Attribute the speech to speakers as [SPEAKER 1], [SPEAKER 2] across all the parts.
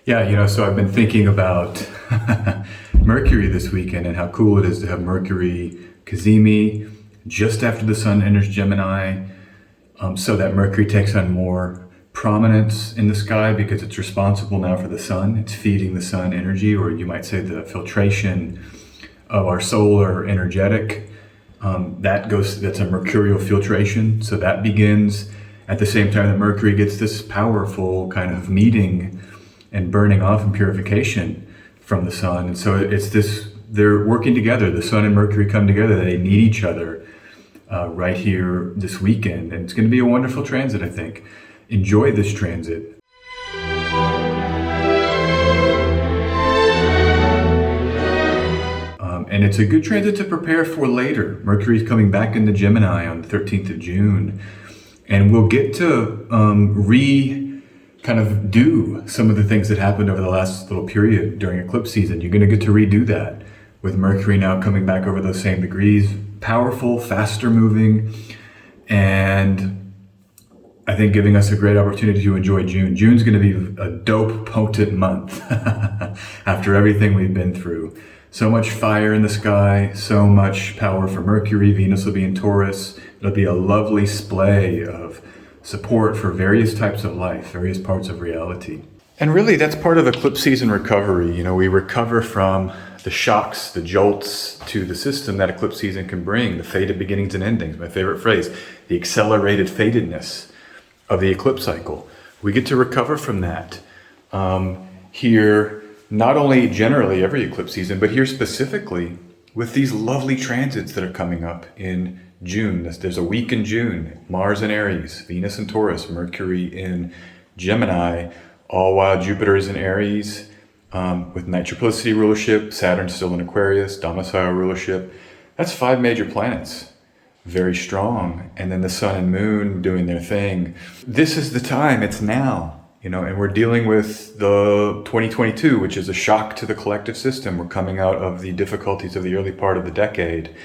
[SPEAKER 1] Yeah, so I've been thinking about Mercury this weekend and how cool it is to have Mercury Cazimi just after the sun enters Gemini, so that Mercury takes on more prominence in the sky because it's responsible now for the sun. It's feeding the sun energy, or you might say the filtration of our solar energetic. That's a mercurial filtration. So that begins at the same time that Mercury gets this powerful kind of meeting and burning off and purification from the sun. And so they're working together. The sun and Mercury come together. They need each other right here this weekend. And it's going to be a wonderful transit, I think. Enjoy this transit. And it's a good transit to prepare for later. Mercury's coming back into Gemini on the 13th of June. And we'll get to kind of do some of the things that happened over the last little period during eclipse season. You're going to get to redo that with Mercury now coming back over those same degrees. Powerful, faster moving, and I think giving us a great opportunity to enjoy June. June's going to be a dope, potent month after everything we've been through. So much fire in the sky, so much power for Mercury. Venus will be in Taurus. It'll be a lovely splay of support for various types of life, various parts of reality. And really, that's part of eclipse season recovery. We recover from the shocks, the jolts to the system that eclipse season can bring, the fated beginnings and endings, my favorite phrase, the accelerated fatedness of the eclipse cycle. We get to recover from that here, not only generally every eclipse season, but here specifically with these lovely transits that are coming up in June. There's a week in June, Mars in Aries, Venus in Taurus, Mercury in Gemini, all while Jupiter is in Aries with nitriplicity rulership, Saturn still in Aquarius, domicile rulership. That's 5 major planets, very strong. And then the sun and moon doing their thing. This is the time, it's now. And we're dealing with the 2022, which is a shock to the collective system. We're coming out of the difficulties of the early part of the decade.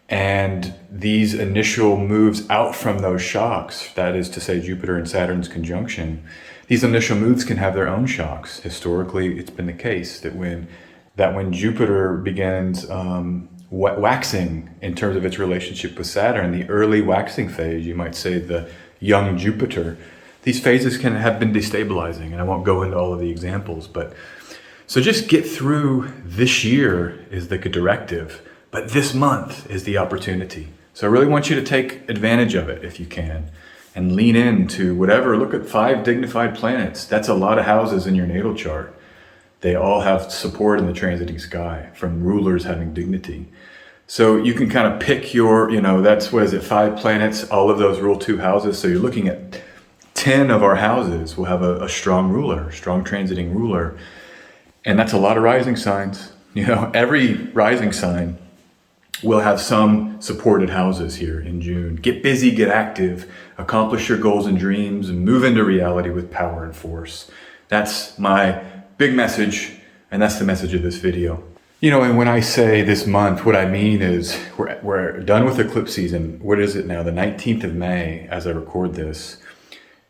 [SPEAKER 1] And these initial moves out from those shocks, that is to say Jupiter and Saturn's conjunction, these initial moves can have their own shocks. Historically, it's been the case that when Jupiter begins waxing in terms of its relationship with Saturn, the early waxing phase, you might say the young Jupiter, these phases can have been destabilizing. And I won't go into all of the examples, but so just get through this year is the directive. But this month is the opportunity. So I really want you to take advantage of it if you can and lean into whatever. Look at 5 dignified planets. That's a lot of houses in your natal chart. They all have support in the transiting sky from rulers having dignity. So you can kind of pick your, that's, 5 planets, all of those rule 2 houses. So you're looking at 10 of our houses will have a strong ruler, strong transiting ruler. And that's a lot of rising signs. Every rising sign will have some supported houses here in June. Get busy, get active, accomplish your goals and dreams, and move into reality with power and force. That's my big message, and that's the message of this video. And when I say this month, what I mean is we're done with eclipse season. What is it now? The 19th of May as I record this.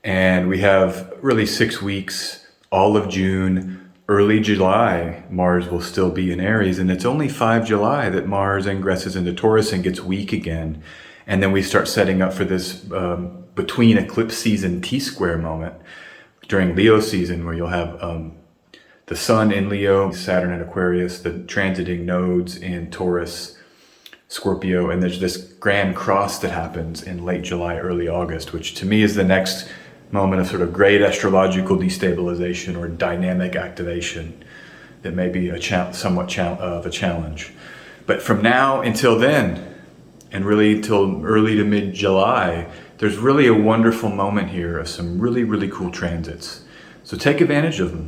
[SPEAKER 1] And we have really 6 weeks, all of June. Early July, Mars will still be in Aries, and it's only 5 July that Mars ingresses into Taurus and gets weak again. And then we start setting up for this between eclipse season T-square moment during Leo season, where you'll have the sun in Leo, Saturn in Aquarius, the transiting nodes in Taurus, Scorpio, and there's this grand cross that happens in late July, early August, which to me is the next moment of sort of great astrological destabilization or dynamic activation that may be somewhat of a challenge. But from now until then, and really till early to mid-July, there's really a wonderful moment here of some really, really cool transits. So take advantage of them.